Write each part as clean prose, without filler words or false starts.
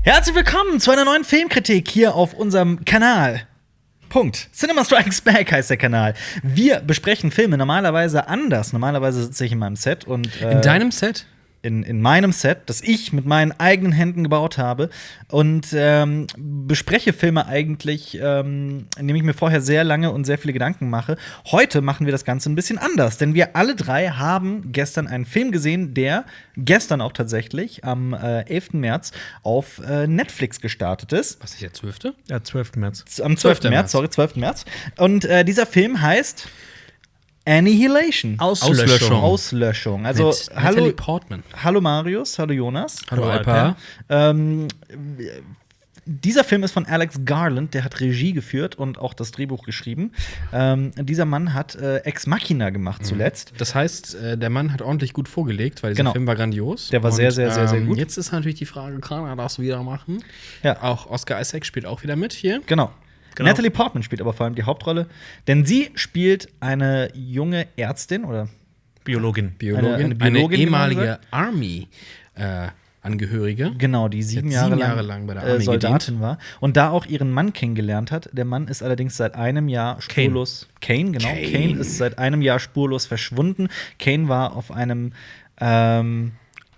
Herzlich willkommen zu einer neuen Filmkritik hier auf unserem Kanal. Punkt. Cinema Strikes Back heißt der Kanal. Wir besprechen Filme normalerweise anders. Normalerweise sitze ich in meinem Set und in deinem Set? In meinem Set, das ich mit meinen eigenen Händen gebaut habe und bespreche Filme eigentlich, indem ich mir vorher sehr lange und sehr viele Gedanken mache. Heute machen wir das Ganze ein bisschen anders, denn wir alle drei haben gestern einen Film gesehen, der gestern auch tatsächlich am 11. März auf Netflix gestartet ist. Was ist der 12.? Ja, 12. März. Am 12. März, sorry, 12. März. Und dieser Film heißt Annihilation. Auslöschung. Also, mit Natalie Portman. Hallo Marius, hallo Jonas. Hallo Alpa. Dieser Film ist von Alex Garland, der hat Regie geführt und auch das Drehbuch geschrieben. Dieser Mann hat Ex Machina gemacht zuletzt. Das heißt, der Mann hat ordentlich gut vorgelegt, weil dieser Film war grandios. Der war sehr gut. Jetzt ist natürlich die Frage, kann er das wieder machen? Ja. Auch Oscar Isaac spielt auch wieder mit hier. Genau. Natalie Portman spielt aber vor allem die Hauptrolle, denn sie spielt eine junge Ärztin oder Biologin. Eine ehemalige Army-Angehörige. Genau, die sieben Jahre lang bei der Army Soldatin war und da auch ihren Mann kennengelernt hat. Der Mann ist allerdings seit einem Jahr spurlos. Kane ist seit einem Jahr spurlos verschwunden. Kane war auf einem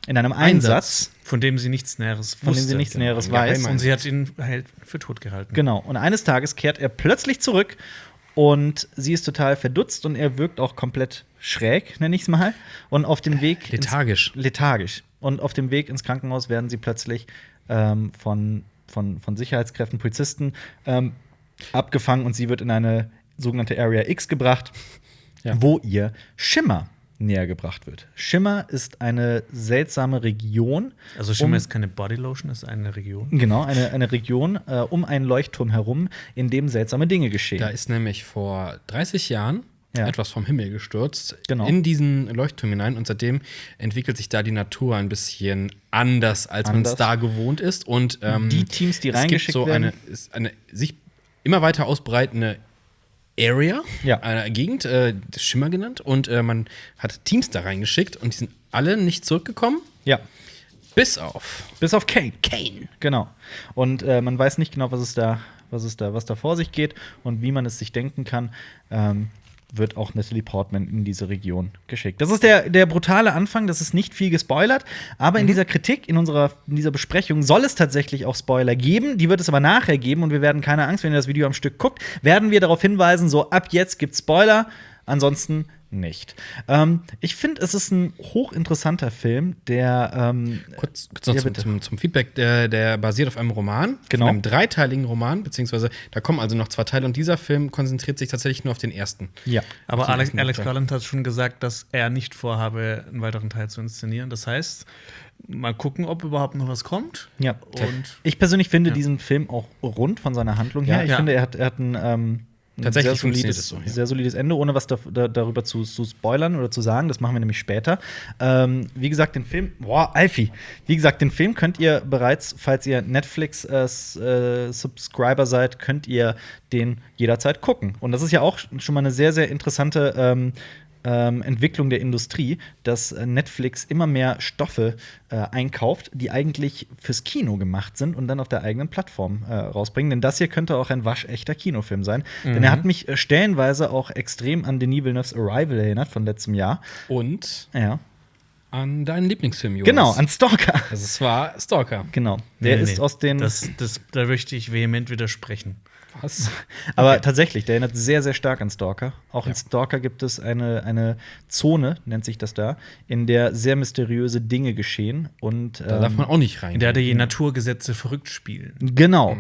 in einem Einsatz, von dem sie nichts Näheres weiß. Und sie hat ihn halt für tot gehalten. Genau. Und eines Tages kehrt er plötzlich zurück und sie ist total verdutzt und er wirkt auch komplett schräg, nenne ich es mal. Und auf dem Weg lethargisch. Und auf dem Weg ins Krankenhaus werden sie plötzlich von Sicherheitskräften, Polizisten abgefangen und sie wird in eine sogenannte Area X gebracht, wo ihr Schimmer näher gebracht wird. Schimmer ist eine seltsame Region. Also Schimmer ist keine Bodylotion, ist eine Region. Genau, eine Region um einen Leuchtturm herum, in dem seltsame Dinge geschehen. Da ist nämlich vor 30 Jahren etwas vom Himmel gestürzt in diesen Leuchtturm hinein und seitdem entwickelt sich da die Natur ein bisschen anders, als man es da gewohnt ist. Und die Teams, die reingeschickt werden, eine sich immer weiter ausbreitende Area, eine Gegend, Schimmer genannt. Und man hat Teams da reingeschickt und die sind alle nicht zurückgekommen. Ja. Bis auf Kane. Genau. Und man weiß nicht genau, was da vor sich geht und wie man es sich denken kann. Wird auch Natalie Portman in diese Region geschickt. Das ist der brutale Anfang, das ist nicht viel gespoilert, aber in dieser Kritik, in dieser Besprechung soll es tatsächlich auch Spoiler geben, die wird es aber nachher geben und wir werden, keine Angst, wenn ihr das Video am Stück guckt, werden wir darauf hinweisen, so ab jetzt gibt's Spoiler, ansonsten nicht. Ich finde, es ist ein hochinteressanter Film, der kurz noch zum Feedback, der basiert auf einem Roman, einem dreiteiligen Roman, beziehungsweise da kommen also noch 2 Teile und dieser Film konzentriert sich tatsächlich nur auf den ersten. Ja. Aber Alex Garland hat schon gesagt, dass er nicht vorhabe, einen weiteren Teil zu inszenieren. Das heißt, mal gucken, ob überhaupt noch was kommt. Ja. Und ich persönlich finde diesen Film auch rund von seiner Handlung her. Ich finde, er hat ein tatsächlich sehr solides Ende, ohne was darüber zu spoilern oder zu sagen. Das machen wir nämlich später. Wie gesagt, den Film, den Film könnt ihr bereits, falls ihr Netflix-Subscriber seid, könnt ihr den jederzeit gucken. Und das ist ja auch schon mal eine sehr, sehr interessante Entwicklung der Industrie, dass Netflix immer mehr Stoffe einkauft, die eigentlich fürs Kino gemacht sind und dann auf der eigenen Plattform rausbringen. Denn das hier könnte auch ein waschechter Kinofilm sein. Denn er hat mich stellenweise auch extrem an Denis Villeneuves Arrival erinnert von letztem Jahr. Und an deinen Lieblingsfilm, Jonas. Genau, an Stalker. Also es war Stalker. Genau. Der ist aus den da möchte ich vehement widersprechen. Was? Aber tatsächlich, der erinnert sehr, sehr stark an Stalker. Auch in Stalker gibt es eine Zone, nennt sich das da, in der sehr mysteriöse Dinge geschehen. Und da darf man auch nicht rein. In der die Naturgesetze verrückt spielen. Genau.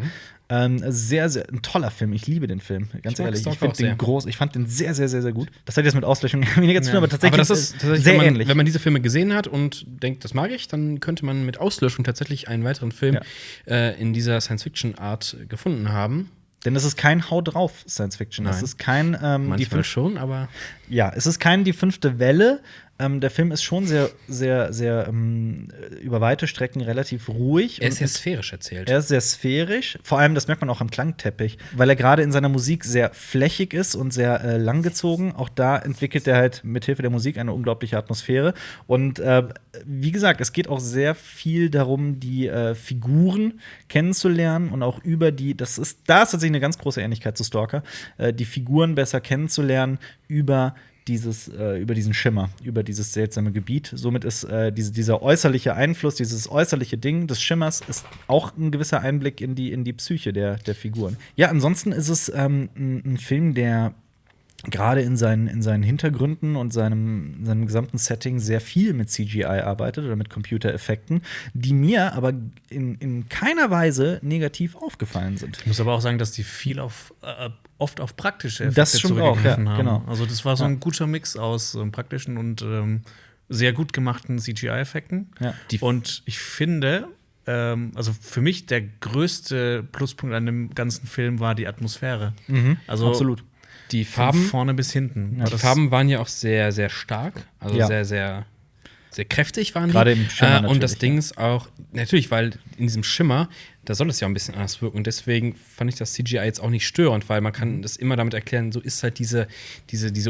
Sehr, sehr ein toller Film. Ich liebe den Film, ganz ehrlich. Ich finde den groß. Ich fand den sehr, sehr, sehr, sehr gut. Das hat jetzt mit Auslöschung weniger zu tun, aber tatsächlich, das ist sehr ähnlich. Wenn man diese Filme gesehen hat und denkt, das mag ich, dann könnte man mit Auslöschung tatsächlich einen weiteren Film in dieser Science-Fiction-Art gefunden haben. Denn es ist kein Hau drauf Science Fiction. Es ist kein manchmal schon, aber ja, es ist kein die 5. Welle Der Film ist schon sehr, sehr, sehr über weite Strecken relativ ruhig. Er ist sehr sphärisch erzählt. Er ist sehr sphärisch. Vor allem, das merkt man auch am Klangteppich, weil er gerade in seiner Musik sehr flächig ist und sehr langgezogen. Auch da entwickelt er halt mithilfe der Musik eine unglaubliche Atmosphäre. Und wie gesagt, es geht auch sehr viel darum, die Figuren kennenzulernen und auch über die, da ist tatsächlich eine ganz große Ähnlichkeit zu Stalker, die Figuren besser kennenzulernen über diesen Schimmer, über dieses seltsame Gebiet. Somit ist dieser äußerliche Einfluss, dieses äußerliche Ding des Schimmers ist auch ein gewisser Einblick in die Psyche der Figuren. Ja, ansonsten ist es ein Film, der gerade in seinen Hintergründen und seinem gesamten Setting sehr viel mit CGI arbeitet oder mit Computereffekten, die mir aber in keiner Weise negativ aufgefallen sind. Ich muss aber auch sagen, dass die viel oft auf praktische Effekte das zurückgegriffen auch, ja, haben. genau. Also das war so ein guter Mix aus praktischen und sehr gut gemachten CGI-Effekten. Ja. Und ich finde, also für mich der größte Pluspunkt an dem ganzen Film war die Atmosphäre. Also absolut. Die Farben von vorne bis hinten. Ja, die Farben waren ja auch sehr, sehr stark. Also sehr, sehr, sehr kräftig waren die. Gerade im Schimmer und das Ding ist auch, natürlich, weil in diesem Schimmer, da soll es ja ein bisschen anders wirken. Und deswegen fand ich das CGI jetzt auch nicht störend, weil man kann das immer damit erklären, so ist halt diese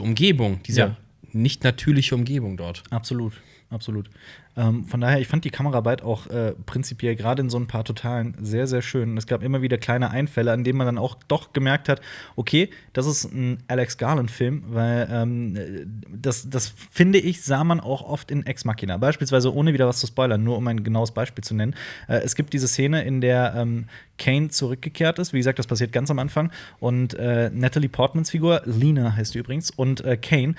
Umgebung, diese nicht natürliche Umgebung dort. Absolut. Von daher, ich fand die Kameraarbeit auch prinzipiell gerade in so ein paar Totalen sehr, sehr schön. Es gab immer wieder kleine Einfälle, an denen man dann auch doch gemerkt hat, okay, das ist ein Alex Garland-Film, weil das finde ich, sah man auch oft in Ex Machina. Beispielsweise, ohne wieder was zu spoilern, nur um ein genaues Beispiel zu nennen. Es gibt diese Szene, in der Kane zurückgekehrt ist. Wie gesagt, das passiert ganz am Anfang. Und Natalie Portmans Figur, Lena heißt sie übrigens, und Kane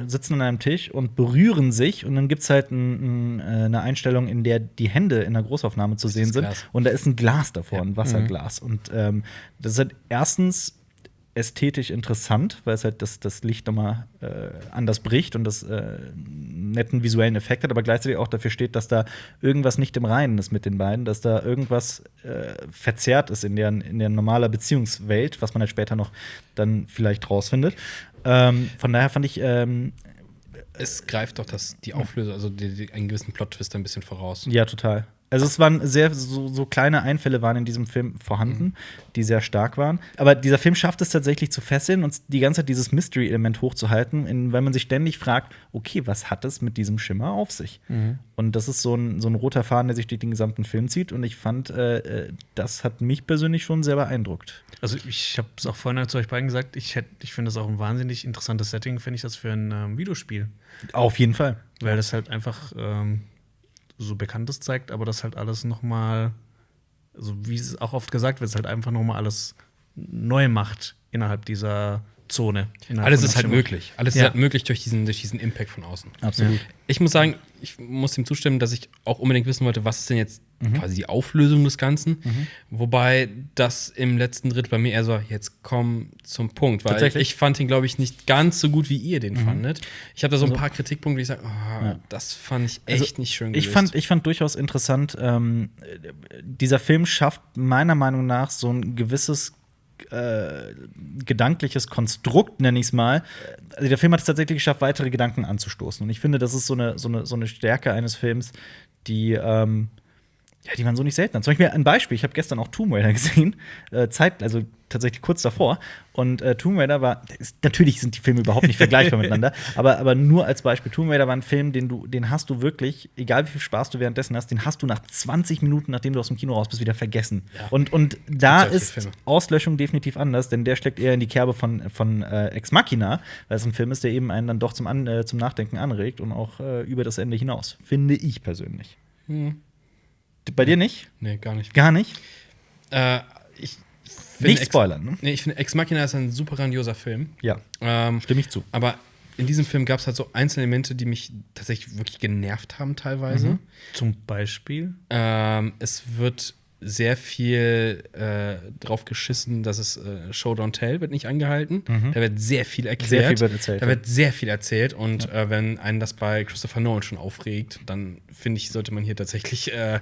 sitzen an einem Tisch und berühren sich. Und dann gibt es halt eine Einstellung, in der die Hände in der Großaufnahme zu sehen sind. Glas. Und da ist ein Glas davor, ein Wasserglas. Und das ist halt erstens ästhetisch interessant, weil es halt das Licht nochmal anders bricht und das netten visuellen Effekt hat, aber gleichzeitig auch dafür steht, dass da irgendwas nicht im Reinen ist mit den beiden, dass da irgendwas verzerrt ist in der normaler Beziehungswelt, was man halt später noch dann vielleicht rausfindet. Von daher fand ich Es greift doch die Auflösung, also einen gewissen Plot-Twist ein bisschen voraus. Ja, total. Also es waren so kleine Einfälle waren in diesem Film vorhanden, die sehr stark waren. Aber dieser Film schafft es tatsächlich zu fesseln und die ganze Zeit dieses Mystery-Element hochzuhalten, weil man sich ständig fragt, okay, was hat es mit diesem Schimmer auf sich? Und das ist so ein roter Faden, der sich durch den gesamten Film zieht. Und ich fand, das hat mich persönlich schon sehr beeindruckt. Also ich habe es auch vorhin zu euch beiden gesagt, ich finde das auch ein wahnsinnig interessantes Setting, finde ich das für ein Videospiel. Auf jeden Fall. Weil das halt einfach so Bekanntes zeigt, aber das halt alles noch mal, also wie es auch oft gesagt wird, es halt einfach noch mal alles neu macht innerhalb dieser Zone. Alles ist halt möglich. Alles ist halt möglich durch diesen Impact von außen. Absolut. Ja. Ich muss sagen, ich muss ihm zustimmen, dass ich auch unbedingt wissen wollte, was ist denn jetzt quasi die Auflösung des Ganzen. Wobei das im letzten Drittel bei mir eher so, jetzt komm zum Punkt. Weil ich fand ihn, glaube ich, nicht ganz so gut, wie ihr den fandet. Ich habe da so ein paar Kritikpunkte, wie ich sage, das fand ich echt nicht schön gelöst. Ich fand durchaus interessant, dieser Film schafft meiner Meinung nach so ein gewisses gedankliches Konstrukt, nenne ich es mal. Also der Film hat es tatsächlich geschafft, weitere Gedanken anzustoßen. Und ich finde, das ist so eine Stärke eines Films, die man so nicht selten hat. Zum Beispiel ein Beispiel, ich habe gestern auch Tomb Raider gesehen, also tatsächlich kurz davor. Und Tomb Raider natürlich sind die Filme überhaupt nicht vergleichbar miteinander, aber nur als Beispiel, Tomb Raider war ein Film, den hast du wirklich, egal wie viel Spaß du währenddessen hast, den hast du nach 20 Minuten, nachdem du aus dem Kino raus bist, wieder vergessen. Ja. Und da ist Auslöschung definitiv anders, denn der schlägt eher in die Kerbe von Ex Machina, weil es ein Film ist, der eben einen dann doch zum Nachdenken anregt und auch über das Ende hinaus, finde ich persönlich. Bei dir nicht? Nee, gar nicht. Gar nicht? Nicht spoilern, ne? Nee, ich finde, Ex Machina ist ein super grandioser Film. Ja, stimme ich zu. Aber in diesem Film gab es halt so Einzelelemente, die mich tatsächlich wirklich genervt haben teilweise. Zum Beispiel? Es wird sehr viel drauf geschissen, dass es Show Don't Tell wird nicht angehalten. Da wird sehr viel erklärt. Sehr viel wird erzählt. Da wird sehr viel erzählt. Und wenn einen das bei Christopher Nolan schon aufregt, dann finde ich, sollte man hier tatsächlich, da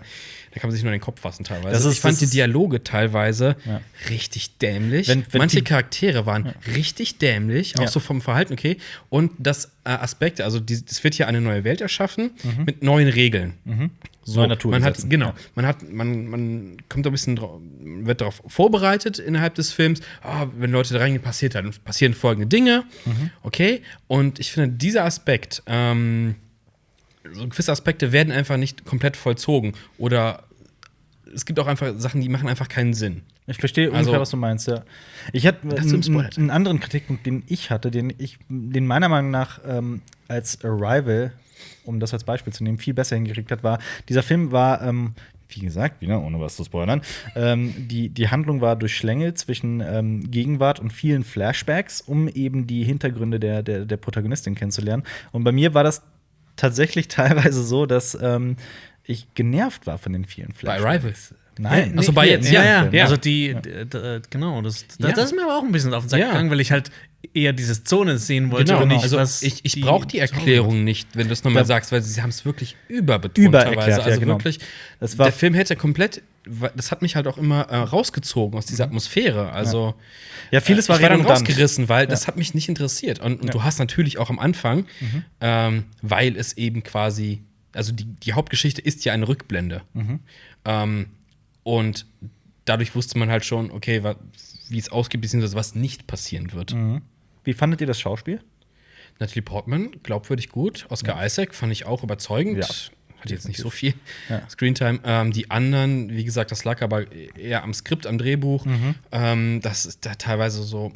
kann man sich nur den Kopf fassen teilweise. Ich fand die Dialoge teilweise richtig dämlich. Manche Charaktere waren richtig dämlich, auch so vom Verhalten, okay. Und das Aspekte. Also es wird hier eine neue Welt erschaffen mit neuen Regeln. So, neue Natur. Man kommt ein bisschen wird darauf vorbereitet innerhalb des Films. Wenn Leute da reingehen, passieren folgende Dinge. Okay. Und ich finde, dieser Aspekt, so gewisse Aspekte werden einfach nicht komplett vollzogen. Oder es gibt auch einfach Sachen, die machen einfach keinen Sinn. Ich verstehe ungefähr, was du meinst, ja. Ich hatte einen anderen Kritikpunkt, den ich hatte, den meiner Meinung nach als Arrival, um das als Beispiel zu nehmen, viel besser hingekriegt hat, war, dieser Film war, wie gesagt, ohne was zu spoilern, die Handlung war durchschlängelt zwischen Gegenwart und vielen Flashbacks, um eben die Hintergründe der Protagonistin kennenzulernen. Und bei mir war das tatsächlich teilweise so, dass ich genervt war von den vielen Flashbacks. Bei Arrival? Nein. Also bei jetzt, ja. Also genau, das ist mir aber auch ein bisschen auf den Sack gegangen, weil ich halt eher diese Zone sehen wollte. Genau, und nicht, also ich brauche die Erklärung nicht, wenn du es nochmal sagst, weil sie haben es wirklich überbetont teilweise. Also wirklich, der Film hätte komplett, das hat mich halt auch immer rausgezogen aus dieser Atmosphäre. Also vieles war ich war dann rausgerissen, weil das hat mich nicht interessiert. Und du hast natürlich auch am Anfang, weil es eben quasi, also die Hauptgeschichte ist ja eine Rückblende. Und dadurch wusste man halt schon, okay, wie es ausgeht, beziehungsweise was nicht passieren wird. Wie fandet ihr das Schauspiel? Natalie Portman, glaubwürdig gut. Oscar Isaac fand ich auch überzeugend. Ja. Hat jetzt nicht so viel Screentime. Die anderen, wie gesagt, das lag aber eher am Skript, am Drehbuch. Das ist da teilweise so.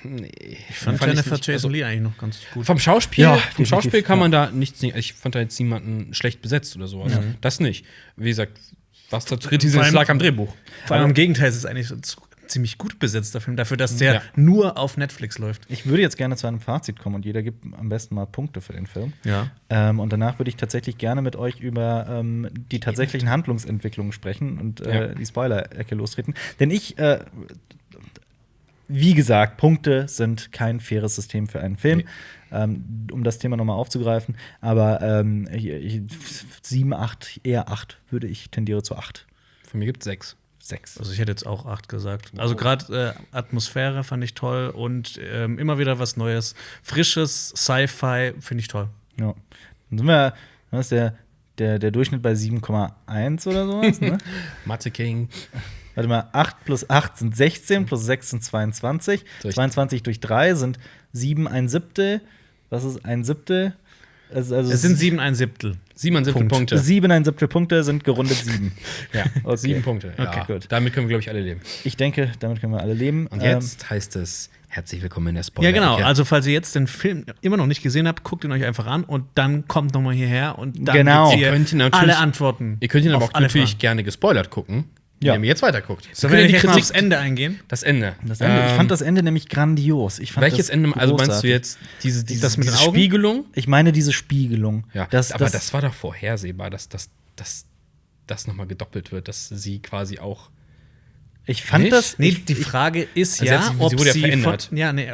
Nee, ich fand Jennifer Jason Leigh eigentlich noch ganz gut. Vom Schauspiel kann man da nichts sehen. Ich fand da jetzt niemanden schlecht besetzt oder sowas. Das nicht. Wie gesagt, was da kritisiert lag am Drehbuch. Vor allem im Gegenteil, es ist eigentlich so ziemlich gut besetzter Film dafür, dass der nur auf Netflix läuft. Ich würde jetzt gerne zu einem Fazit kommen und jeder gibt am besten mal Punkte für den Film. Ja. Und danach würde ich tatsächlich gerne mit euch über die tatsächlichen Handlungsentwicklungen sprechen und die Spoiler-Ecke lostreten. Denn wie gesagt, Punkte sind kein faires System für einen Film. Um das Thema nochmal aufzugreifen. Aber 7, 8, eher 8 tendiere zu 8. Von mir gibt es 6. Also ich hätte jetzt auch 8 gesagt. Also gerade Atmosphäre fand ich toll und immer wieder was Neues. Frisches Sci-Fi finde ich toll. Ja. Dann ist der Durchschnitt bei 7,1 oder sowas, ne? Mathe King. Warte mal, 8 plus 8 sind 16, plus 6 sind 22. 22 durch 3 sind 7 1/7. Was ist 1/7? Es sind 7 1/7. 7 1/7 Punkte. 7 1/7 Punkte sind gerundet 7. Ja, okay. 7 Punkte. Ja. Okay, gut. Damit können wir, glaube ich, alle leben. Ich denke, damit können wir alle leben. Und jetzt heißt es herzlich willkommen in der Spoiler. Ja, genau. Also, falls ihr jetzt den Film immer noch nicht gesehen habt, guckt ihn euch einfach an und dann kommt noch mal hierher und dann gibt's ihr alle Antworten. Ihr könnt ihn aber auch natürlich gerne gespoilert gucken. Ja. Wenn ihr jetzt weiter guckt. Sollen wir jetzt mal aufs Ende eingehen? Das Ende. Ich fand das Ende nämlich grandios. Welches Ende? Also meinst du jetzt diese Spiegelung? Ich meine diese Spiegelung. Ja, aber das war doch vorhersehbar, dass das nochmal gedoppelt wird, dass sie quasi auch. Ich fand das. Nee, die Frage ist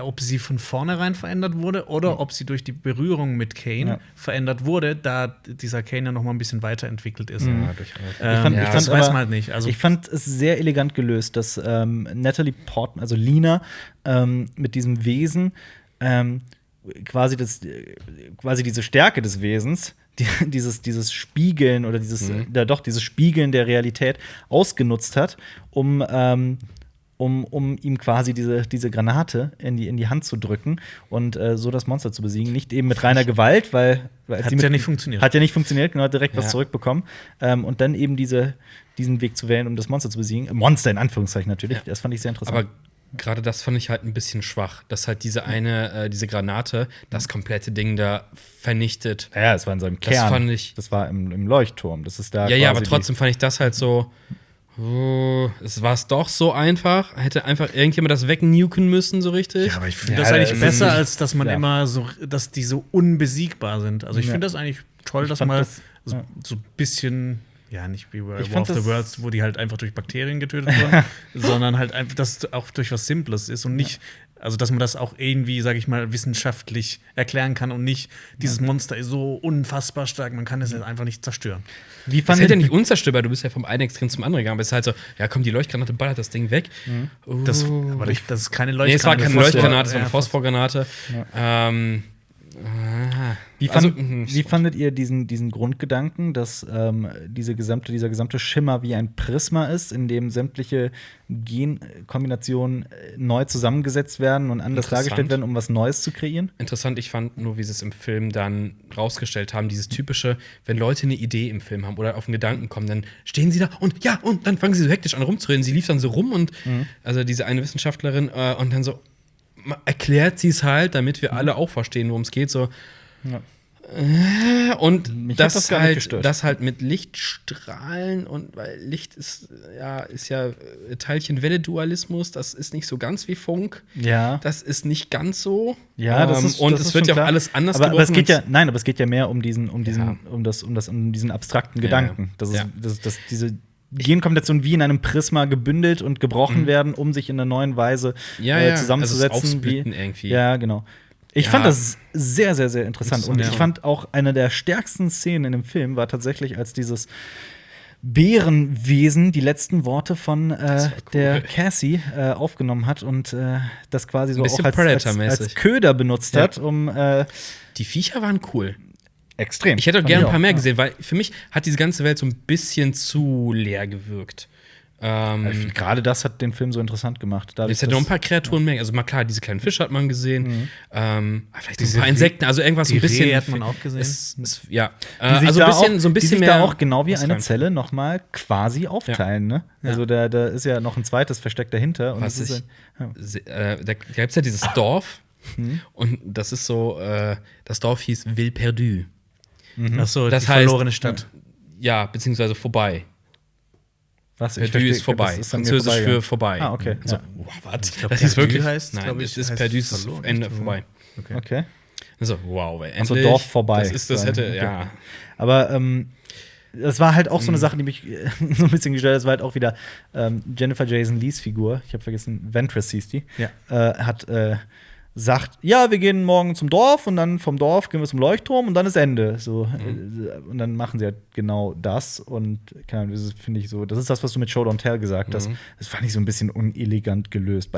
ob sie von vornherein verändert wurde oder ob sie durch die Berührung mit Kane verändert wurde, da dieser Kane ja noch mal ein bisschen weiterentwickelt ist. Das weiß man halt nicht. Also ich fand es sehr elegant gelöst, dass Natalie Portman, also Lina, mit diesem Wesen quasi diese Stärke des Wesens, dieses Spiegeln oder dieses Spiegeln der Realität ausgenutzt hat, um ihm quasi diese Granate in die Hand zu drücken und so das Monster zu besiegen. Nicht eben mit reiner Gewalt, weil hat ja nicht funktioniert. Hat ja nicht funktioniert, genau, direkt was zurückbekommen. Und dann eben diesen Weg zu wählen, um das Monster zu besiegen. Monster in Anführungszeichen natürlich. Das fand ich sehr interessant. Aber gerade das fand ich halt ein bisschen schwach, dass halt diese Granate das komplette Ding da vernichtet. Ja, es war in seinem Kern. Das war im Leuchtturm. Das ist da. Ja, aber trotzdem fand ich das halt so. Es war es doch so einfach. Hätte einfach irgendjemand das wegnuken müssen, so richtig. Ja, aber ich finde das eigentlich besser, als dass man immer so, dass die so unbesiegbar sind. Also ich finde das eigentlich toll, dass man so ein bisschen. Ja, nicht wie bei War of the Worlds, wo die halt einfach durch Bakterien getötet wurden, sondern halt einfach, dass es auch durch was Simples ist und nicht, also dass man das auch irgendwie, sag ich mal, wissenschaftlich erklären kann und nicht, dieses Monster ist so unfassbar stark, man kann es halt einfach nicht zerstören. Das ist ja nicht unzerstörbar, du bist ja vom einen Extrem zum anderen gegangen, aber es ist halt so, ja komm, die Leuchtgranate ballert das Ding weg. Das ist keine Leuchtgranate. Nee, es war keine Leuchtgranate, es war eine Phosphorgranate. Wie fandet ihr diesen Grundgedanken, dass dieser gesamte Schimmer wie ein Prisma ist, in dem sämtliche Genkombinationen neu zusammengesetzt werden und anders dargestellt werden, um was Neues zu kreieren? Interessant, ich fand nur, wie sie es im Film dann rausgestellt haben, dieses typische, wenn Leute eine Idee im Film haben oder auf einen Gedanken kommen, dann stehen sie da und dann fangen sie so hektisch an rumzureden. Sie lief dann so rum und also diese eine Wissenschaftlerin und dann so erklärt sie es halt, damit wir alle auch verstehen, worum es geht, so. Ja. Und das halt mit Lichtstrahlen und weil Licht ist ja Teilchen-Welle-Dualismus, das ist nicht so ganz wie Funk. Ja. Das ist nicht ganz so. Ja, es wird ja auch alles anders aber es geht ja mehr um diesen abstrakten Gedanken. Dass diese Genkombinationen wie in einem Prisma gebündelt und gebrochen werden, um sich in einer neuen Weise zusammenzusetzen. Also Aufsplitten irgendwie. Ja, genau. Ich fand das sehr, sehr, sehr interessant. Und ich fand auch eine der stärksten Szenen in dem Film war tatsächlich, als dieses Bärenwesen die letzten Worte von der Cassie aufgenommen hat und das quasi so auch als Köder benutzt hat, um die Viecher waren cool. Extrem. Ich hätte auch gerne ein paar mehr gesehen, weil für mich hat diese ganze Welt so ein bisschen zu leer gewirkt. Gerade das hat den Film so interessant gemacht. Es hätte noch ein paar Kreaturen mehr. Also mal klar, diese kleinen Fische hat man gesehen. Vielleicht ein paar Insekten, also irgendwas so ein bisschen. Die hat man auch gesehen. So ein bisschen mehr. Da auch genau wie eine Zelle noch mal quasi aufteilen. Ne? Ja. Also da ist ja noch ein zweites Versteck dahinter. Und da gibt es ja dieses Dorf. Und das ist so, das Dorf hieß Ville Perdue. Achso, das heißt verlorene Stadt. Ja, beziehungsweise vorbei. Was? Perdue ist vorbei. Das ist Französisch für vorbei. Ah, okay. So, was? Das ist wirklich. Nein, es ist Perdue ist Ende vorbei. Okay. Also, wow, endlich. Also Dorf vorbei. Das hätte, ja. Aber das war halt auch so eine Sache, die mich so ein bisschen gestellt hat. Das war halt auch wieder Jennifer Jason Leighs Figur. Ich habe vergessen, Ventress hieß die. Ja. Sagt, ja, wir gehen morgen zum Dorf und dann vom Dorf gehen wir zum Leuchtturm und dann ist Ende. So. Und dann machen sie halt genau das. Und keine Ahnung, das finde ich so, das ist das, was du mit Show Don't Tell gesagt hast. Das fand ich so ein bisschen unelegant gelöst.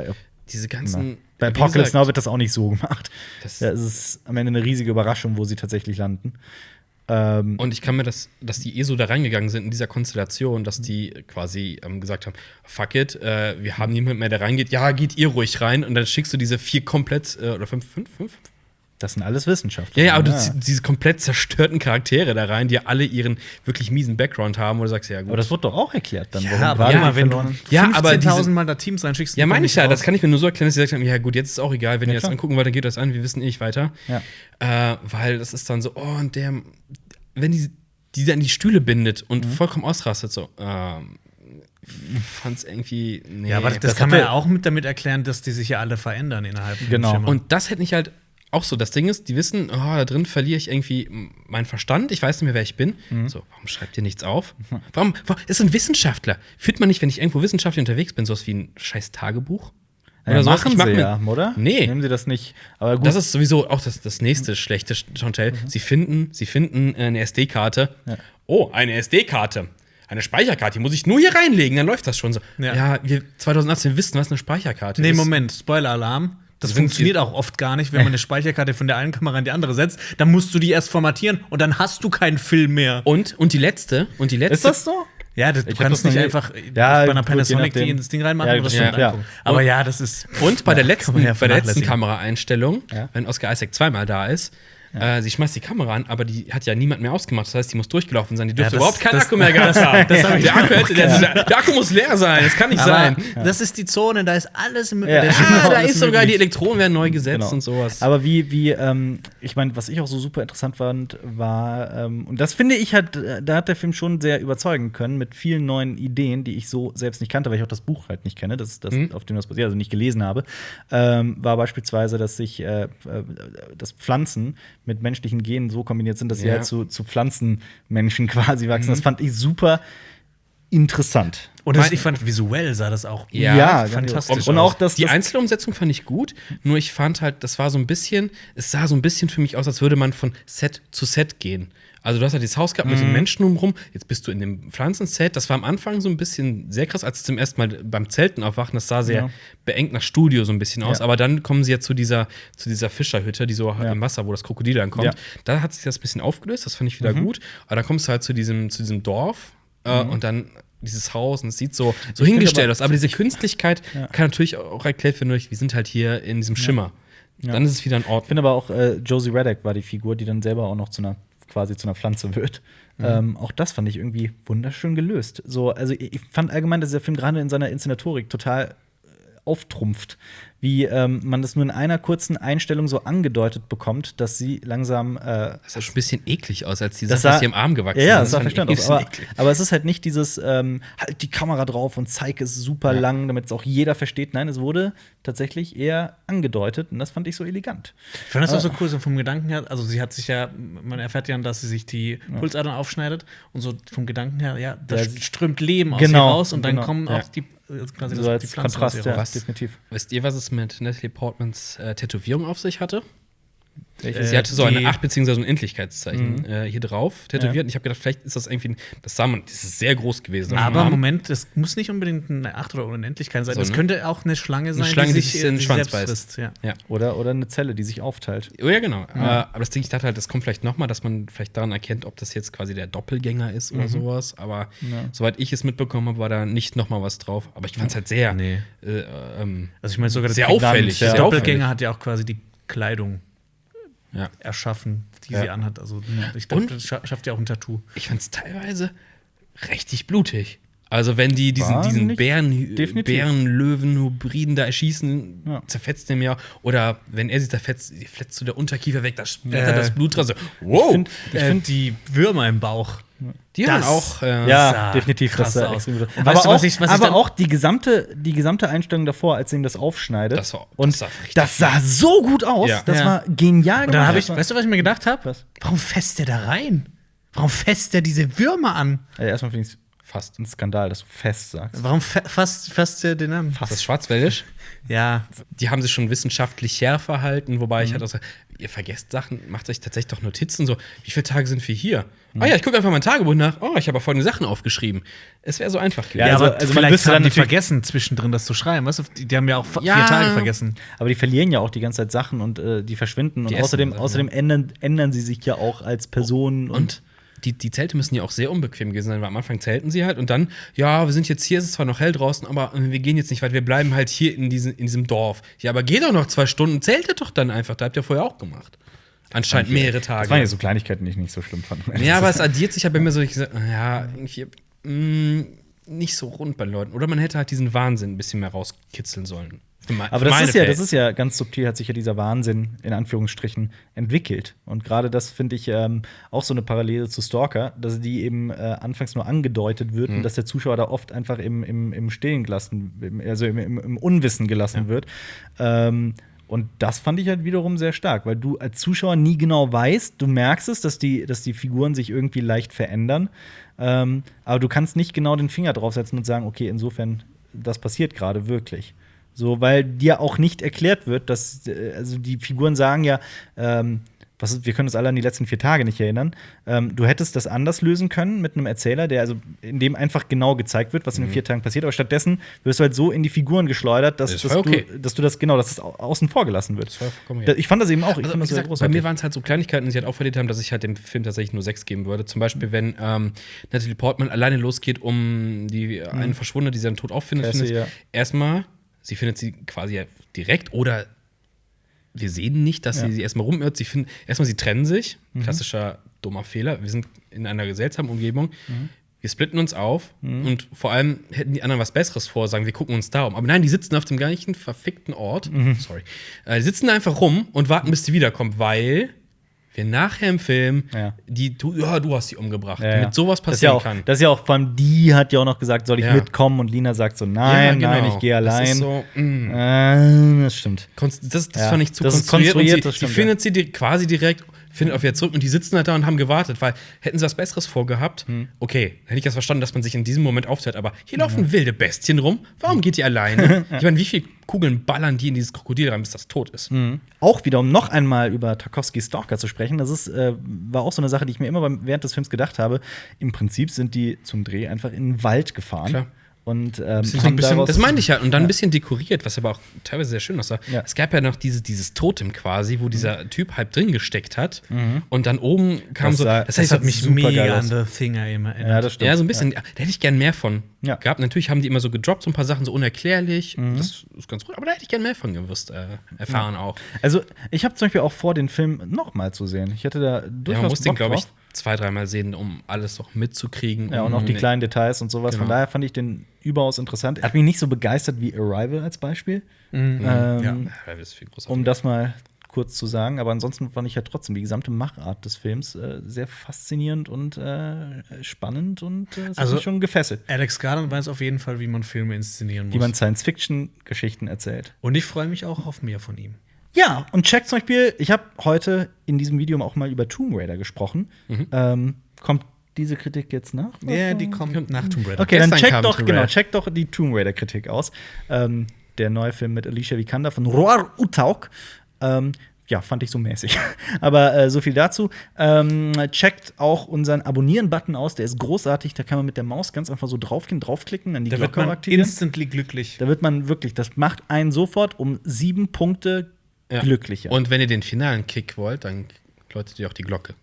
Diese ganzen. Bei Apocalypse Now wird das auch nicht so gemacht. Es ist am Ende eine riesige Überraschung, wo sie tatsächlich landen. Und ich kann mir dass die so da reingegangen sind in dieser Konstellation, dass die quasi gesagt haben, fuck it, wir haben niemand mehr, der reingeht. Ja, geht ihr ruhig rein. Und dann schickst du diese 4 komplett, oder 5? Das sind alles Wissenschaftler. Ja, aber diese komplett zerstörten Charaktere da rein, die ja alle ihren wirklich miesen Background haben, wo du sagst, ja gut. Aber das wird doch auch erklärt dann. Wenn du 15.000 Mal da Teams reinschickst. Ja, meine ich ja, das kann ich mir nur so erklären, dass sie gesagt haben, ja gut, jetzt ist auch egal, wenn ihr das angucken wollt, dann geht das an, wir wissen nicht weiter. Ja. Weil das ist dann so, und wenn die dann die Stühle bindet und vollkommen ausrastet, so, fand's irgendwie, nee. Ja, aber das kann man ja auch damit erklären, dass die sich ja alle verändern innerhalb von Genau. Schimmer. Und das hätte ich halt auch so. Das Ding ist, die wissen, da drin verliere ich irgendwie meinen Verstand. Ich weiß nicht mehr, wer ich bin. So, warum schreibt ihr nichts auf? Warum ist ein Wissenschaftler? Fühlt man nicht, wenn ich irgendwo wissenschaftlich unterwegs bin, sowas wie ein scheiß Tagebuch? Oder so machen sie ja, oder? Nee. Nehmen sie das nicht. Aber gut. Das ist sowieso auch das nächste schlechte Chantel. Sie finden eine SD-Karte. Ja. Oh, eine SD-Karte. Eine Speicherkarte, die muss ich nur hier reinlegen, dann läuft das schon so. Ja, wir 2018 wissen, was eine Speicherkarte ist. Nee, Moment, Spoiler-Alarm. Das funktioniert auch oft gar nicht, wenn man eine Speicherkarte von der einen Kamera in die andere setzt. Dann musst du die erst formatieren und dann hast du keinen Film mehr. Und die letzte. Ist das so? Ja, du kannst nicht einfach bei einer Panasonic die in das Ding reinmachen und das schon angucken. Aber ja, das ist. Und bei der letzten Kameraeinstellung, wenn Oscar Isaac zweimal da ist, sie schmeißt die Kamera an, aber die hat ja niemand mehr ausgemacht. Das heißt, die muss durchgelaufen sein. Die dürfte überhaupt keinen Akku mehr gehabt haben. Der Akku muss leer sein. Das kann nicht sein. Das ist die Zone, da ist alles im da ist sogar, die Elektronen werden neu gesetzt und sowas. Aber ich meine, was ich auch so super interessant fand, war, und das finde ich da hat der Film schon sehr überzeugen können, mit vielen neuen Ideen, die ich so selbst nicht kannte, weil ich auch das Buch halt nicht kenne, auf dem das basiert, also nicht gelesen habe, war beispielsweise, dass dass Pflanzen mit menschlichen Genen so kombiniert sind, dass sie halt zu Pflanzenmenschen quasi wachsen. Das fand ich super interessant. Und ich fand, visuell sah das auch fantastisch und auch die Einzelumsetzung fand ich gut, nur ich fand halt, es sah so ein bisschen für mich aus, als würde man von Set zu Set gehen. Also du hast halt dieses Haus gehabt mit den Menschen drumherum, jetzt bist du in dem Pflanzenset. Das war am Anfang so ein bisschen sehr krass, als sie zum ersten Mal beim Zelten aufwachen. Das sah sehr beengt nach Studio so ein bisschen aus. Aber dann kommen sie ja zu dieser Fischerhütte, die so im Wasser, wo das Krokodil dann kommt. Da hat sich das ein bisschen aufgelöst, das fand ich wieder gut. Aber dann kommst du halt zu diesem Dorf und dann dieses Haus und es sieht so hingestellt aus. Aber diese Künstlichkeit kann natürlich auch erklärt werden durch, wir sind halt hier in diesem Schimmer. Dann ist es wieder ein Ort. Ich finde aber auch, Josie Radek war die Figur, die dann selber auch noch zu einer Pflanze wird. Auch das fand ich irgendwie wunderschön gelöst. So, also ich fand allgemein, dass dieser Film gerade in seiner Inszenatorik total auftrumpft, wie man das nur in einer kurzen Einstellung so angedeutet bekommt, dass sie langsam das sah schon ein bisschen eklig aus, als die Sache aus ihrem Arm gewachsen ist. Ja, das sah verständlich aus. Aber es ist halt nicht dieses halt die Kamera drauf und zeig es super lang, damit es auch jeder versteht. Nein, es wurde tatsächlich eher angedeutet und das fand ich so elegant. Ich fand das auch so cool, so vom Gedanken her, also sie hat sich man erfährt ja, dass sie sich die Pulsadern aufschneidet und so vom Gedanken her, da strömt Leben aus ihr raus und dann kommen auch die quasi so als die Pflanzen Kontrast, definitiv. Wisst ihr, was es mit Natalie Portmans Tätowierung auf sich hatte? Sie hatte so eine 8 bzw. ein Endlichkeitszeichen hier drauf tätowiert. Und ich habe gedacht, vielleicht ist das irgendwie das ist sehr groß gewesen. Aber Moment, das muss nicht unbedingt eine 8 oder Unendlichkeit sein. Das könnte auch eine Schlange sein, die sich in den Schwanz beißt. Ja. Oder eine Zelle, die sich aufteilt. Oh ja, genau. Aber das Ding, ich dachte halt, das kommt vielleicht noch mal, dass man vielleicht daran erkennt, ob das jetzt quasi der Doppelgänger ist oder sowas. Aber soweit ich es mitbekommen habe, war da nicht noch mal was drauf. Aber ich fand es halt sehr also ich meine sogar sehr auffällig. Der Doppelgänger hat ja auch quasi die Kleidung erschaffen, die sie anhat. Also ich glaube, das schafft ja auch ein Tattoo. Ich fand es teilweise richtig blutig. Also wenn die diesen Bärenlöwen-Hybriden da erschießen, zerfetzt den ja. Oder wenn er sie zerfetzt, fletzt so der Unterkiefer weg, da splittert das Blut raus. Wow! Ich finde die Würmer im Bauch. Die haben auch definitiv krass aus. Aber auch die gesamte Einstellung davor, als er ihm das aufschneidet. Das sah so gut aus. Ja. Das war genial und dann weißt du, was ich mir gedacht habe? Warum fässt der da rein? Warum fässt der diese Würmer an? Also erstmal finde ich es fast ein Skandal, dass du fest sagst. Warum fasst der den an? Ist das schwarzwäldisch? Ja. Die haben sich schon wissenschaftlich schärfer verhalten, wobei ich halt auch sage, ihr vergesst Sachen, macht euch tatsächlich doch Notizen, so, wie viele Tage sind wir hier? Ich gucke einfach mein Tagebuch nach, ich habe folgende Sachen aufgeschrieben. Es wäre so einfach gewesen. Ja, aber vielleicht haben die vergessen, zwischendrin das zu schreiben, weißt du? Die haben ja auch 4 Tage vergessen. Aber die verlieren ja auch die ganze Zeit Sachen und die verschwinden. Und außerdem ändern sie sich ja auch als Personen. Und die Zelte müssen ja auch sehr unbequem gewesen sein, weil am Anfang zelten sie halt und dann, wir sind jetzt hier, es ist zwar noch hell draußen, aber wir gehen jetzt nicht weit, wir bleiben halt hier in diesem Dorf. Ja, aber geht doch noch 2 Stunden, zeltet doch dann einfach, da habt ihr vorher auch gemacht. Anscheinend mehrere Tage. Das waren ja so Kleinigkeiten, die ich nicht so schlimm fand. Ja, aber es addiert sich ja bei mir so, ich gesagt, irgendwie nicht so rund bei Leuten. Oder man hätte halt diesen Wahnsinn ein bisschen mehr rauskitzeln sollen. Aber das ist ja ganz subtil, hat sich ja dieser Wahnsinn in Anführungsstrichen entwickelt. Und gerade das finde ich auch so eine Parallele zu Stalker, dass die eben anfangs nur angedeutet wird und dass der Zuschauer da oft einfach im Stehen gelassen, also im Unwissen gelassen wird. Und das fand ich halt wiederum sehr stark, weil du als Zuschauer nie genau weißt, du merkst es, dass die Figuren sich irgendwie leicht verändern, aber du kannst nicht genau den Finger draufsetzen und sagen, okay, insofern, das passiert gerade wirklich. So, weil dir auch nicht erklärt wird, dass also die Figuren sagen ja, wir können uns alle an die letzten 4 Tage nicht erinnern. Du hättest das anders lösen können mit einem Erzähler, in dem einfach genau gezeigt wird, was in den 4 Tagen passiert. Aber stattdessen wirst du halt so in die Figuren geschleudert, dass es außen vor gelassen wird. Ich fand das eben auch. Also, sehr großartig. Bei mir waren es halt so Kleinigkeiten, die halt auch verdient haben, dass ich halt dem Film tatsächlich nur 6 geben würde. Zum Beispiel, wenn Natalie Portman alleine losgeht, um eine Verschwundene, die sie dann tot auffindet. Erstmal, sie findet sie quasi direkt oder wir sehen nicht, dass sie erstmal rumirrt. Sie trennen sich. Klassischer dummer Fehler. Wir sind in einer seltsamen Umgebung. Wir splitten uns auf. Und vor allem hätten die anderen was Besseres vor, sagen, wir gucken uns da um. Aber nein, die sitzen auf dem gleichen verfickten Ort. Sorry. Die sitzen da einfach rum und warten, bis die wiederkommt, weil wir nachher im Film du hast sie umgebracht, damit sowas passieren kann. Das ist ja auch, vor allem die hat ja auch noch gesagt, soll ich mitkommen? Und Lina sagt so, nein, ich gehe allein. Das ist so, das stimmt. Das fand ich zu konstruiert. Und sie findet sie quasi direkt, findet auch wieder zurück und die sitzen halt da und haben gewartet, weil hätten sie was Besseres vorgehabt, okay, hätte ich das verstanden, dass man sich in diesem Moment aufteilt, aber hier laufen wilde Bestien rum, warum geht die alleine? Ich meine, wie viele Kugeln ballern die in dieses Krokodil rein, bis das tot ist? Auch wieder, um noch einmal über Tarkovskys Stalker zu sprechen, das ist, war auch so eine Sache, die ich mir immer während des Films gedacht habe. Im Prinzip sind die zum Dreh einfach in den Wald gefahren. Klar. Und das meinte ich ja. Und dann ein bisschen dekoriert, was aber auch teilweise sehr schön aussah. Ja. Es gab ja noch dieses Totem quasi, wo dieser Typ halb drin gesteckt hat. Und dann oben kam das hat mich mega an The Thing erinnert. Ja, das stimmt. Ja, so ein bisschen. Da hätte ich gern mehr von gehabt. Natürlich haben die immer so gedroppt, so ein paar Sachen so unerklärlich. Das ist ganz gut. Aber da hätte ich gern mehr von erfahren auch. Also, ich habe zum Beispiel auch vor, den Film nochmal zu sehen. Ich hätte da durchaus man muss den, glaube ich, 2-3 Mal sehen, um alles noch mitzukriegen. Ja, und auch die kleinen Details und sowas. Genau. Von daher fand ich den überaus interessant. Er hat mich nicht so begeistert wie Arrival als Beispiel. Arrival ist viel größer. Um das mal kurz zu sagen. Aber ansonsten fand ich ja trotzdem die gesamte Machart des Films sehr faszinierend und spannend und es hat mich schon gefesselt. Alex Garland weiß auf jeden Fall, wie man Filme inszenieren muss. Wie man Science-Fiction-Geschichten erzählt. Und ich freue mich auch auf mehr von ihm. Ja, und checkt zum Beispiel, ich habe heute in diesem Video auch mal über Tomb Raider gesprochen. Kommt diese Kritik jetzt nach? Ja, die kommt nach Tomb Raider. Okay, dann checkt doch die Tomb Raider-Kritik aus. Der neue Film mit Alicia Vikander von Roar Utauk. Ja, fand ich so mäßig. Aber so viel dazu. Checkt auch unseren Abonnieren-Button aus. Der ist großartig. Da kann man mit der Maus ganz einfach so draufklicken, dann die Glocke aktivieren. Instantly glücklich. Da wird man wirklich, das macht einen sofort um 7 Punkte glücklicher. Und wenn ihr den finalen Kick wollt, dann läutet ihr auch die Glocke.